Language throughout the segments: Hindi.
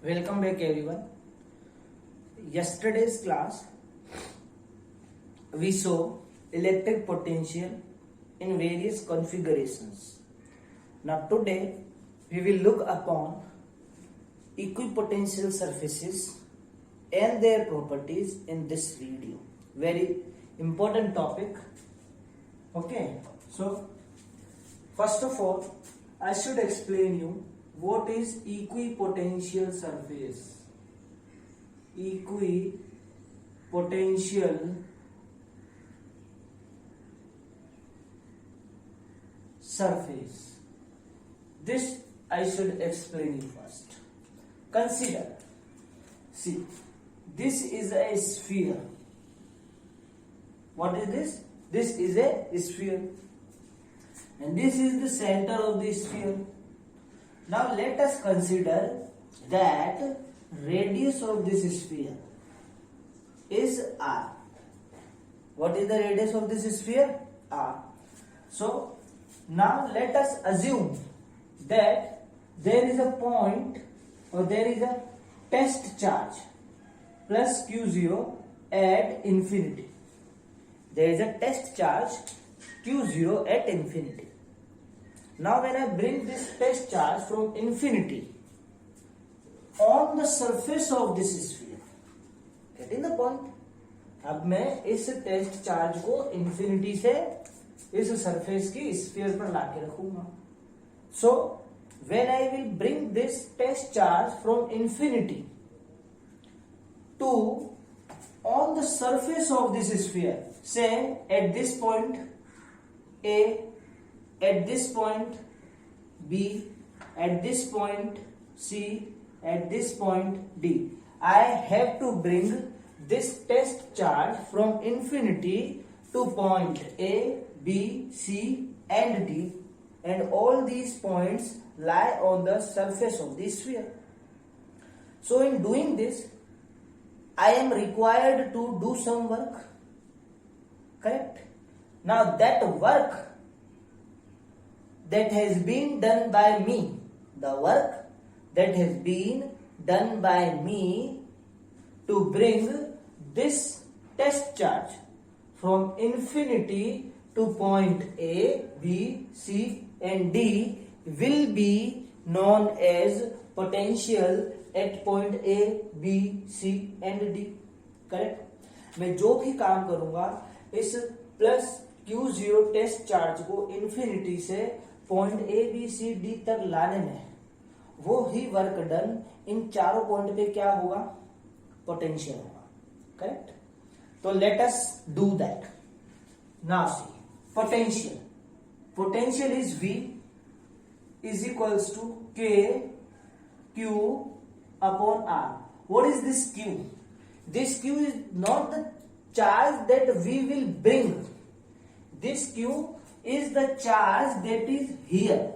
Welcome back everyone. Yesterday's class we saw electric potential in various configurations. Now today we will look upon equipotential surfaces and their properties in this video. Very important topic. Okay, so first of all I should explain you what is equipotential surface. Equipotential surface. This I should explain you first. Consider, see, this is a sphere. What is this? This is a sphere. And this is the center of the sphere. Now let us consider that radius of this sphere is r. What is the radius of this sphere? R. So now let us assume that there is a point or there is a test charge plus q0 at infinity. There is a test charge q0 at infinity. Now when I bring this test charge from infinity on the surface of this sphere, getting the point? अब मैं इस टेस्ट चार्ज को infinity से इस surface की sphere पर लाके रखूंगा. So when I will bring this test charge from infinity to on the surface of this sphere, say at this point A, at this point B, at this point C, at this point D. I have to bring this test charge from infinity to point A, B, C and D, and all these points lie on the surface of the sphere. So in doing this, I am required to do some work. Correct? Now that work that has been done by me, the work that has been done by me to bring this test charge from infinity to point A, B, C and D will be known as potential at point A, B, C and D. Correct? मैं जो भी काम करूंगा इस प्लस Q0 टेस्ट चार्ज को इन्फिनिटी से point A B C D तक लाने में वो ही वर्क डन इन चारों पॉइंट पे क्या होगा? पोटेंशियल होगा. करेक्ट? तो let us do that. Now see potential is V is equals to K Q upon R. What is this Q? This Q is not the charge that we will bring. This Q is the charge that is here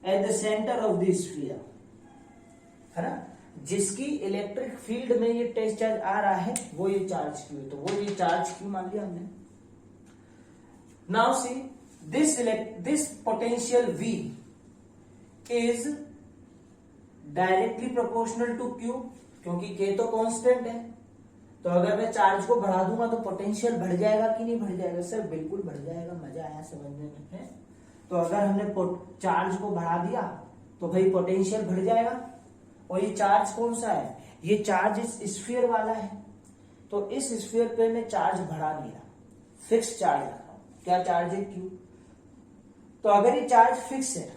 at the center of the sphere. है ना? जिसकी इलेक्ट्रिक फील्ड में ये टेस्ट चार्ज आ रहा है वो ये चार्ज Q है. तो वो ये चार्ज Q मान लिया हमने. Now see this potential V is directly proportional to Q, क्योंकि K तो कांस्टेंट है. तो अगर मैं चार्ज को बढ़ा दूंगा तो पोटेंशियल बढ़ जाएगा कि नहीं बढ़ जाएगा? सर बिल्कुल बढ़ जाएगा. मजा आया समझने में? तो अगर हमने चार्ज को बढ़ा दिया तो भाई पोटेंशियल बढ़ जाएगा. और ये चार्ज कौन सा है? ये चार्ज इस स्फीयर वाला है. तो इस स्फीयर पे मैं चार्ज बढ़ा दिया, फिक्स चार्ज रखा हूं. क्या चार्ज है? Q. तो अगर ये चार्ज फिक्स है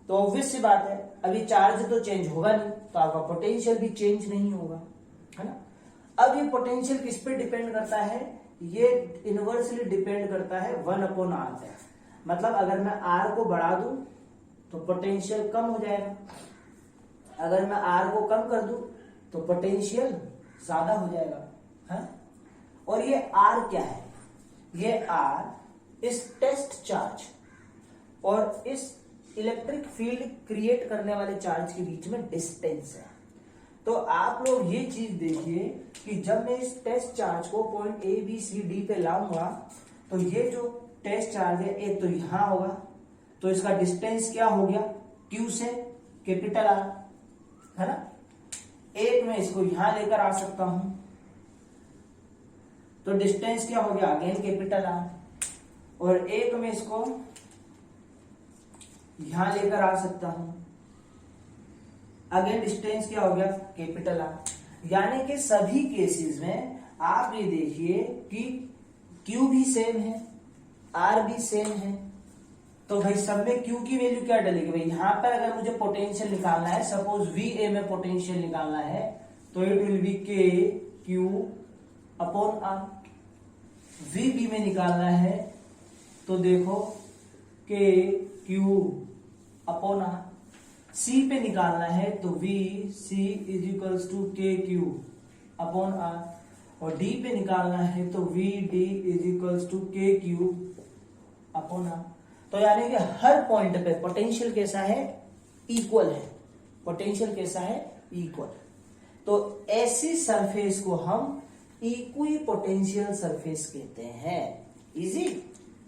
तो ऑब्वियस सी बात है अभी चार्ज तो चेंज होगा नहीं, तो आपका पोटेंशियल भी चेंज नहीं होगा. है ना? अब ये पोटेंशियल किस पे डिपेंड करता है? ये इनवर्सली डिपेंड करता है 1/r पे. मतलब अगर मैं r को बढ़ा दूं तो पोटेंशियल कम हो जाएगा, अगर मैं r को कम कर दूं तो पोटेंशियल ज्यादा हो जाएगा. है? और ये r क्या है? ये r इस टेस्ट चार्ज और इस इलेक्ट्रिक फील्ड क्रिएट करने वाले चार्ज के बीच में डिस्टेंस है. तो आप लोग ये चीज देखिए कि जब मैं इस टेस्ट चार्ज को point A B C D पे लाऊंगा तो ये जो टेस्ट चार्ज है एक तो यहां होगा, तो इसका डिस्टेंस क्या हो गया? Q से कैपिटल R, है ना? एक में इसको यहां लेकर आ सकता हूं, तो डिस्टेंस क्या हो गया, अगेन कैपिटल आर। और एक में इसको यहां लेकर आ सकता हूं, अगेन डिस्टेंस क्या हो गया, कैपिटल आर। यानी कि सभी केसेस में आप ये देखिए कि Q भी सेम है, R भी सेम है, तो भाई सब में Q की वैल्यू क्या डलेगी, भाई यहां पर अगर मुझे पोटेंशियल निकालना है, सपोज VA में पोटेंशियल निकालना है, तो it will be KQ upon R। VB में निकालना है तो देखो KQ अपॉन R। C पे निकालना है तो VC is equals to KQ upon R। और D पे निकालना है तो VD is equals to KQ upon R। तो यानी कि हर पॉइंट पे पोटेंशियल कैसा है, इक्वल है। पोटेंशियल कैसा है, इक्वल। तो ऐसी सरफेस को हम इक्वी पोटेंशियल सरफेस कहते हैं। इजी।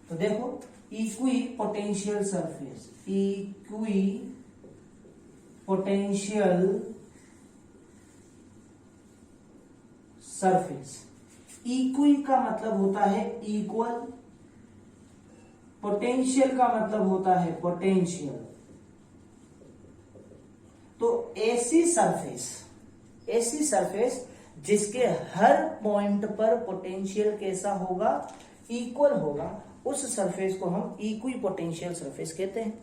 तो देखो equi potential surface, equi potential surface. Equi का मतलब होता है इक्वल, पोटेंशियल का मतलब होता है पोटेंशियल। तो ऐसी सरफेस जिसके हर पॉइंट पर पोटेंशियल कैसा होगा, इक्वल होगा, उस सरफेस को हम इक्वी पोटेंशियल सरफेस कहते हैं।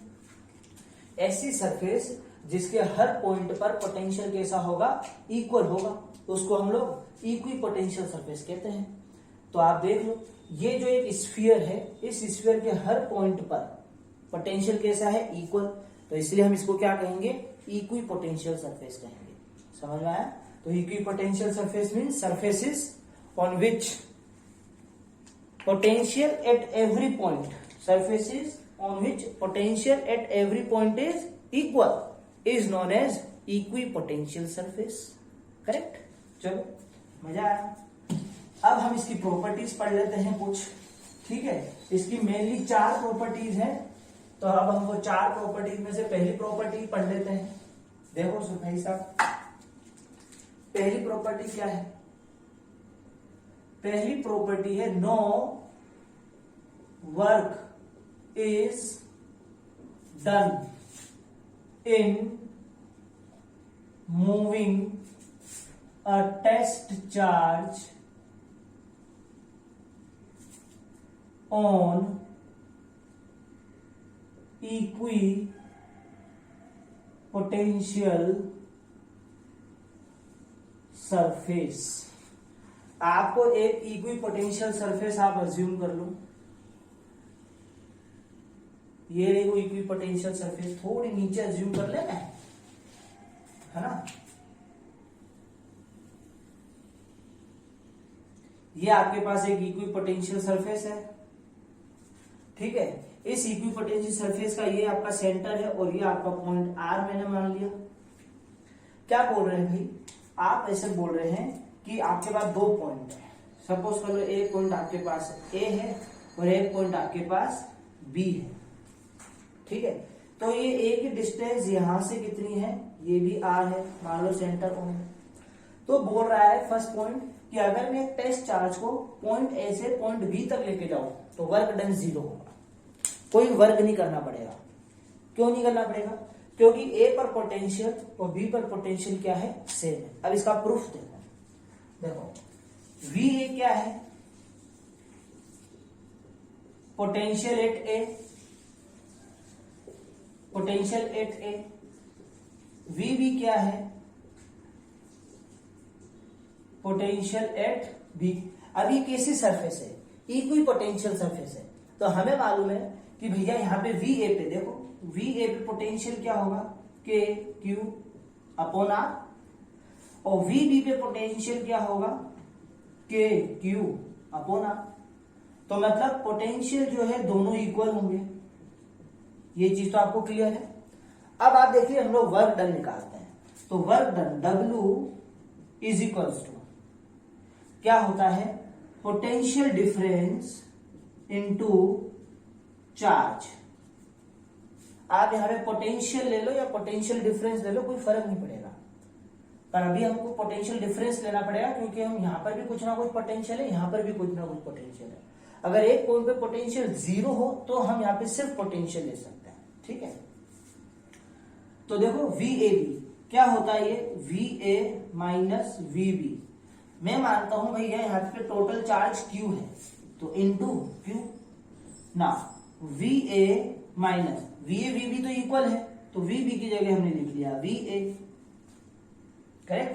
ऐसी सरफेस जिसके हर पॉइंट पर पोटेंशियल कैसा होगा, इक्वल होगा, तो उसको हम लोग इक्वी पोटेंशियल सरफेस कहते हैं। तो आप देख लो, ये जो एक स्फीयर है, इस स्फीयर के हर पॉइंट पर पोटेंशियल कैसा है, इक्वल, तो इसलिए हम इसको क्या कहेंगे, इक्वी पोटेंशियल सरफेस कहेंगे। समझ में आया? तो equi potential surface means surfaces on which potential at every point, surfaces on which potential at every point is equal is known as equipotential surface. Correct? चलो मजा आया। अब हम इसकी प्रॉपर्टीज पढ़ लेते हैं कुछ। ठीक है, इसकी मेनली 4 प्रॉपर्टीज हैं, तो अब हम वो 4 प्रॉपर्टीज में से पहली प्रॉपर्टी पढ़ लेते हैं। देखो भाई साहब, पहली प्रॉपर्टी क्या है? पहली प्रॉपर्टी है no work is done in moving a test charge on equipotential surface। आपको एक इक्विपोटेंशियल सरफेस आप अज्यूम कर लो, ये देखो इक्विपोटेंशियल सरफेस, थोड़ी नीचे अज्यूम कर लेना है ना। ये आपके पास एक इक्विपोटेंशियल सरफेस है। ठीक है, इस इक्विपोटेंशियल सरफेस का ये आपका सेंटर है और ये आपका पॉइंट आर मैंने मान लिया। क्या बोल रहे हैं भाई? आप ऐसे बोल रहे हैं कि आपके पास 2 पॉइंट है। सपोज कर लो एक पॉइंट आपके पास ए है और एक पॉइंट आपके पास बी है। ठीक है, तो ये ए की डिस्टेंस यहां से कितनी है, ये भी आर है, मान लो सेंटर ओ है। तो बोल रहा है फर्स्ट पॉइंट कि अगर मैं एक टेस्ट चार्ज को पॉइंट ए से पॉइंट बी तक लेके जाऊं तो वर्क डन 0 होगा, कोई वर्क नहीं करना पड़ेगा। क्यों नहीं करना पड़ेगा? क्योंकि ए पर पोटेंशियल और बी पर पोटेंशियल क्या है, सेम है। अब इसका प्रूफ देखो वी ए क्या है, potential at A, potential at A. V B क्या है, पोटेंशियल एट बी। अब ये कैसी सरफेस है, इक्वी पोटेंशियल सरफेस है। तो हमें मालूम है कि भैया यहाँ पे वी ए पे देखो, वी ए पे पोटेंशियल क्या होगा, के क्यू अपॉन आर, और वी बी पे पोटेंशियल क्या होगा, के क्यू अपॉन आर। तो मतलब पोटेंशियल जो है दोनों इक्वल होंगे। ये चीज तो आपको क्लियर है। अब आप देखिए हम लोग वर्क डन निकालते हैं, तो work done W is equals to क्या होता है, पोटेंशियल डिफरेंस इनटू चार्ज। आप यहां पे पोटेंशियल ले लो या पोटेंशियल डिफरेंस ले लो, कोई फर्क नहीं पड़ेगा। पर अभी हमको पोटेंशियल डिफरेंस लेना पड़ेगा, क्योंकि हम यहाँ पर भी कुछ ना कुछ पोटेंशियल है, यहाँ पर भी कुछ ना कुछ पोटेंशियल है। अगर एक पॉइंट पे पोटेंशियल 0 हो तो हम यहाँ पे सिर्फ पोटेंशियल ले सकते हैं, ठीक है। तो देखो VAB क्या होता है, ये VA माइनस VB। मैं मानता हूं भैया यहाँ पे टोटल चार्ज Q है, तो इंटू Q ना VA माइनस VB तो इक्वल है, तो VB की जगह हमने लिख लिया VA, करेक्ट।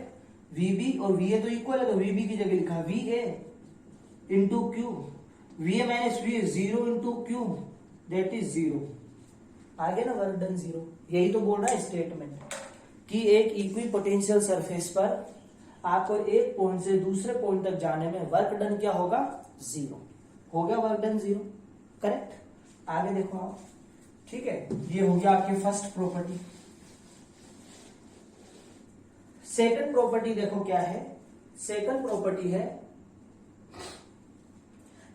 VB और VA तो इक्वल है, तो VB की जगह लिखा VA into Q। VA minus VA 0 into Q that is 0। आ गया ना वर्क डन 0। यही तो बोल रहा है स्टेटमेंट कि एक इक्वी पोटेंशियल सरफेस पर आपको एक पॉइंट से दूसरे पॉइंट तक जाने में वर्क डन क्या होगा, 0 हो गया, वर्क डन 0, करेक्ट। आगे देखो आप, ठीक है। ये हो गया आपकी फर्स्ट प्रॉपर्टी। सेकंड प्रॉपर्टी देखो क्या है, सेकंड प्रॉपर्टी है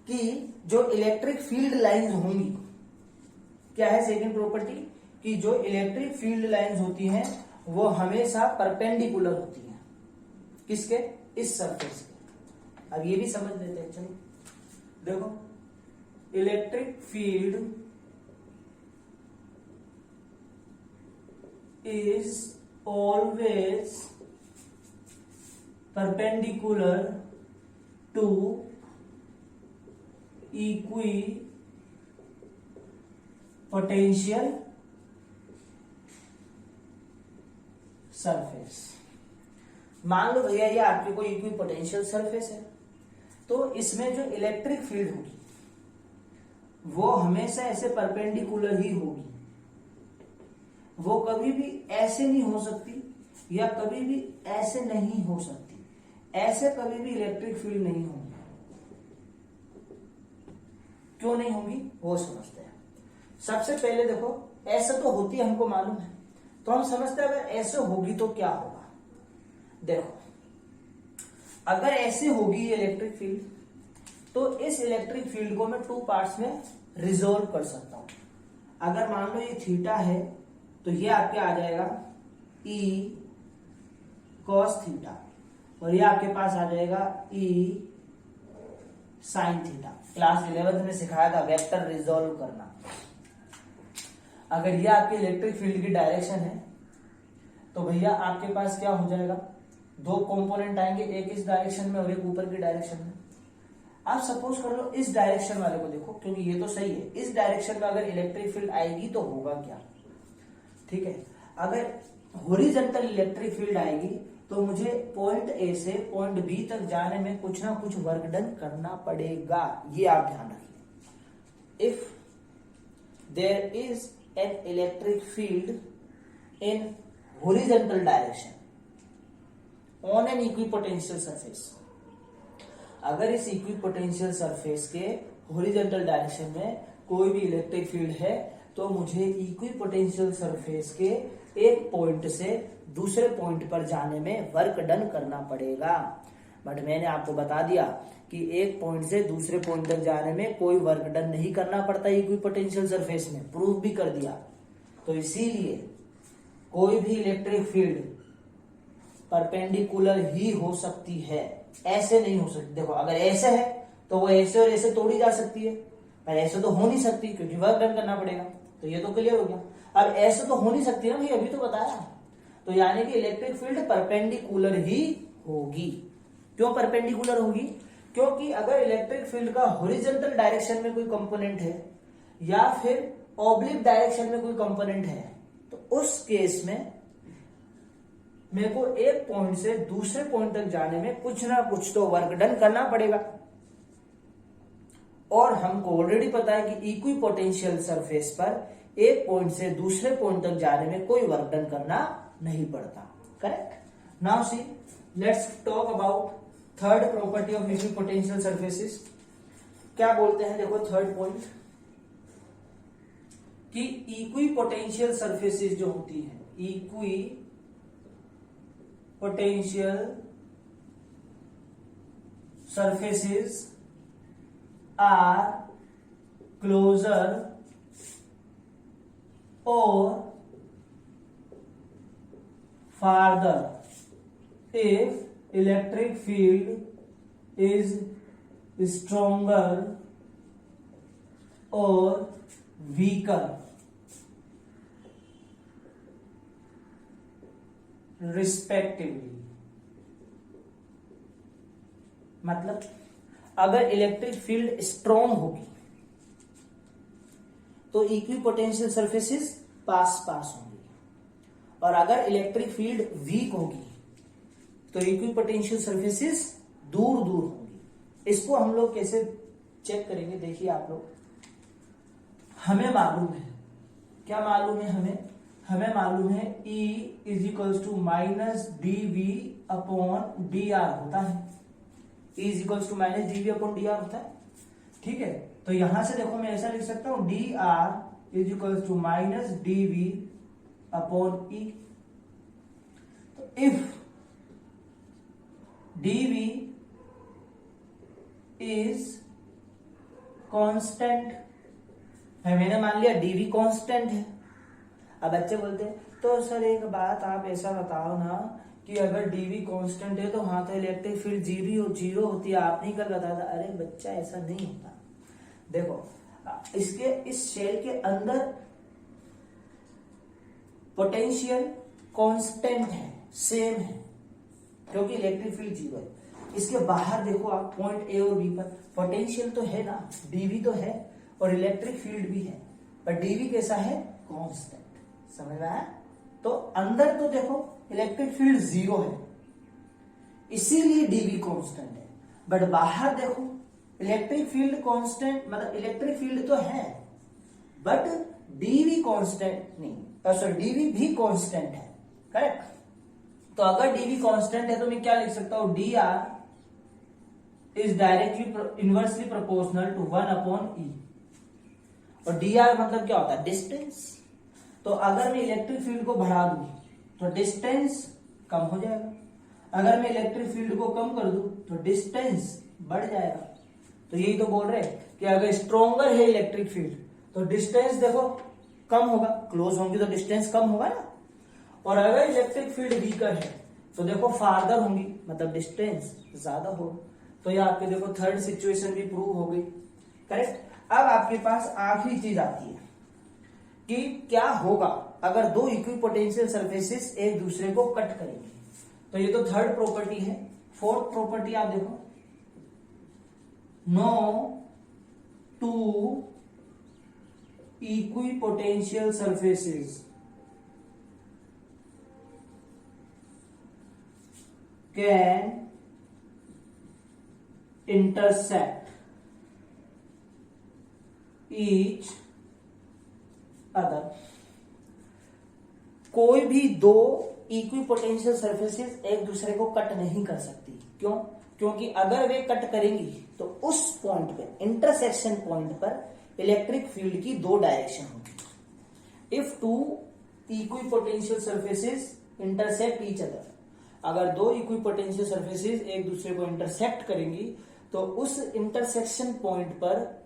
कि जो इलेक्ट्रिक फील्ड लाइंस होंगी, क्या है सेकंड प्रॉपर्टी, कि जो इलेक्ट्रिक फील्ड लाइंस होती हैं वो हमेशा परपेंडिकुलर होती हैं, किसके, इस सरफेस के। अब ये भी समझ लेते हैं, चलो देखो, electric field is always perpendicular to equipotential surface. मान लो भैया ये आपके कोई इक्विपोटेंशियल सरफेस है, तो इसमें जो इलेक्ट्रिक फील्ड होगी वो हमेशा ऐसे परपेंडिकुलर ही होगी, वो कभी भी ऐसे नहीं हो सकती या कभी भी ऐसे नहीं हो सकती, ऐसे कभी भी इलेक्ट्रिक फील्ड नहीं होगी। क्यों नहीं होगी वो समझते हैं। सबसे पहले देखो, ऐसे तो होती है हमको मालूम है, तो हम समझते हैं अगर ऐसे होगी तो क्या होगा। देखो अगर ऐसे होगी इलेक्ट्रिक फील्ड, तो इस इलेक्ट्रिक फील्ड को मैं 2 पार्ट्स में रिजोल्व कर सकता हूं। अगर मान लो ये थीटा है तो ये आपके आ जाएगा E cos थीटा, और ये आपके पास आ जाएगा E sin theta. Class 11th में सिखाया था वेक्टर रिजोल्व करना। अगर ये आपके इलेक्ट्रिक फील्ड की डायरेक्शन है तो भैया आपके पास क्या हो जाएगा, 2 कंपोनेंट आएंगे, एक इस डायरेक्शन में और एक ऊपर की डायरेक्शन में। आप सपोज कर लो इस डायरेक्शन वाले को देखो, क्योंकि ये तो सही है, इस डायरेक्शन में अगर इलेक्ट्रिक फील्ड आएगी तो होगा क्या, ठीक है। अगर हॉरिजॉन्टल इलेक्ट्रिक फील्ड आएगी तो मुझे पॉइंट ए से पॉइंट बी तक जाने में कुछ ना कुछ वर्क डन करना पड़ेगा, ये आप ध्यान रखिए। If there is an electric field in horizontal direction on an equipotential surface, अगर इस इक्विपोटेंशियल सरफेस के हॉरिजॉन्टल डायरेक्शन में कोई भी इलेक्ट्रिक फील्ड है तो मुझे इक्विपोटेंशियल सरफेस के एक पॉइंट से दूसरे पॉइंट पर जाने में वर्क डन करना पड़ेगा। बट मैंने आपको बता दिया कि एक पॉइंट से दूसरे पॉइंट तक जाने में कोई वर्क डन नहीं करना पड़ता इक्विपोटेंशियल सरफेस में, प्रूफ भी कर दिया। तो इसीलिए कोई भी इलेक्ट्रिक फील्ड परपेंडिकुलर ही हो सकती है, ऐसे नहीं हो सकती। देखो अगर ऐसे है तो वो ऐसे और ऐसे तोड़ी जा सकती है, पर ऐसे तो हो नहीं सकती क्योंकि वर्क डन करना पड़ेगा। तो ये तो क्लियर हो गया। अब ऐसे तो हो नहीं सकती ना भाई, अभी तो बताया। तो यानी कि इलेक्ट्रिक फील्ड परपेंडिकुलर ही होगी। क्यों परपेंडिकुलर होगी, क्योंकि अगर इलेक्ट्रिक फील्ड का हॉरिजॉन्टल डायरेक्शन में कोई कंपोनेंट है या फिर ऑब्लिक डायरेक्शन में कोई कंपोनेंट है, तो उस केस में मेरे को एक पॉइंट से दूसरे पॉइंट तक जाने में कुछ ना कुछ तो वर्क डन करना पड़ेगा। और हमको ऑलरेडी पता है कि इक्विपोटेंशियल सरफेस पर एक पॉइंट से दूसरे पॉइंट तक जाने में कोई वर्क डन करना नहीं पड़ता, correct. Now see let's talk about third property of equipotential surfaces. क्या बोलते हैं, देखो थर्ड पॉइंट कि इक्विपोटेंशियल सरफेसेस जो होती हैं, equipotential surfaces are closer or farther if electric field is stronger or weaker respectively, मतलब अगर इलेक्ट्रिक फील्ड स्ट्रॉन्ग होगी तो इक्विपोटेंशियल सरफेसेस पास पास होंगी, और अगर इलेक्ट्रिक फील्ड वीक होगी तो इक्विपोटेंशियल सरफेसेस दूर दूर होंगी। इसको हम लोग कैसे चेक करेंगे, देखिए आप लोग, हमें मालूम है, क्या मालूम है हमें मालूम है E is equals to minus D V upon D R होता है। E is equals to minus D V upon D R होता है, ठीक है। तो यहां से देखो मैं ऐसा लिख सकता हूं D R is equals to minus D V upon E. तो if D V is constant है, मैंने मान लिया डीवी कांस्टेंट है। अब बच्चे बोलते हैं तो सर एक बात आप ऐसा बताओ ना कि अगर डीवी कांस्टेंट है तो हाँ तो इलेक्ट्रिक फील्ड जीरो होती है, आप नहीं कर बताता। अरे बच्चा ऐसा नहीं होता। देखो इसके इस शेल के अंदर पोटेंशियल कांस्टेंट है, सेम है, क्योंकि इलेक्ट्रिक फील्ड जीरो है। इसके बाहर देखो आप पॉइंट ए और बी पर पोटेंशियल तो है ना, डीवी तो है और इलेक्ट्रिक फील्ड भी है, पर डीवी कैसा है, कांस्टेंट। समझ में आया? तो अंदर तो देखो इलेक्ट्रिक फील्ड जीरो है, इसीलिए डीवी कांस्टेंट है, बट बाहर देखो इलेक्ट्रिक फील्ड कांस्टेंट, मतलब इलेक्ट्रिक फील्ड तो है बट डीवी कांस्टेंट नहीं, सॉरी डीवी भी कांस्टेंट है, करेक्ट। तो अगर डीवी कांस्टेंट है तो मैं क्या लिख सकता हूं, D R is directly inversely proportional to 1 upon E, और डी आर मतलब क्या होता है, डिस्टेंस। तो अगर मैं इलेक्ट्रिक फील्ड को बढ़ा दूं तो डिस्टेंस कम हो जाएगा, अगर मैं इलेक्ट्रिक फील्ड को कम कर दूं तो डिस्टेंस बढ़ जाएगा। तो यही तो बोल रहे हैं कि अगर स्ट्रॉन्गर है इलेक्ट्रिक फील्ड तो डिस्टेंस देखो कम होगा, क्लोज होंगी तो डिस्टेंस कम होगा ना, और अगर इलेक्ट्रिक फील्ड वीकर है तो देखो फार्दर होंगी, मतलब डिस्टेंस ज्यादा होगा। तो ये आपके देखो थर्ड सिचुएशन भी प्रूव हो गई, करेक्ट। अब आपके पास आखिरी चीज आती है कि क्या होगा अगर दो इक्विपोटेंशियल सरफेसेस एक दूसरे को कट करेंगे। तो ये तो थर्ड प्रॉपर्टी है। फोर्थ प्रॉपर्टी आप देखो, no two equipotential surfaces can intersect each other। कोई भी दो इक्विपोटेंशियल सरफेसेस एक दूसरे को कट नहीं कर सकती। क्यों? क्योंकि अगर वे कट करेंगी तो उस पॉइंट पे, इंटरसेक्शन पॉइंट पर इलेक्ट्रिक फील्ड की दो डायरेक्शन होगी। If two equipotential surfaces intersect each other, अगर दो इक्विपोटेंशियल सरफेसेस एक दूसरे को इंटरसेक्ट करेंगी तो उस इंटरसेक्शन पॉइंट पर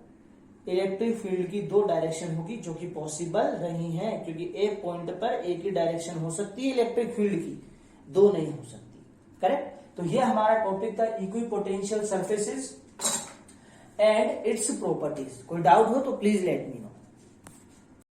इलेक्ट्रिक फील्ड की दो डायरेक्शन होगी, जो कि पॉसिबल नहीं है, क्योंकि एक पॉइंट पर एक ही डायरेक्शन हो सकती है इलेक्ट्रिक फील्ड की, दो नहीं हो सकती, करेक्ट। तो ये हमारा टॉपिक था equipotential surfaces and its properties. कोई डाउट हो तो प्लीज लेट मी नो।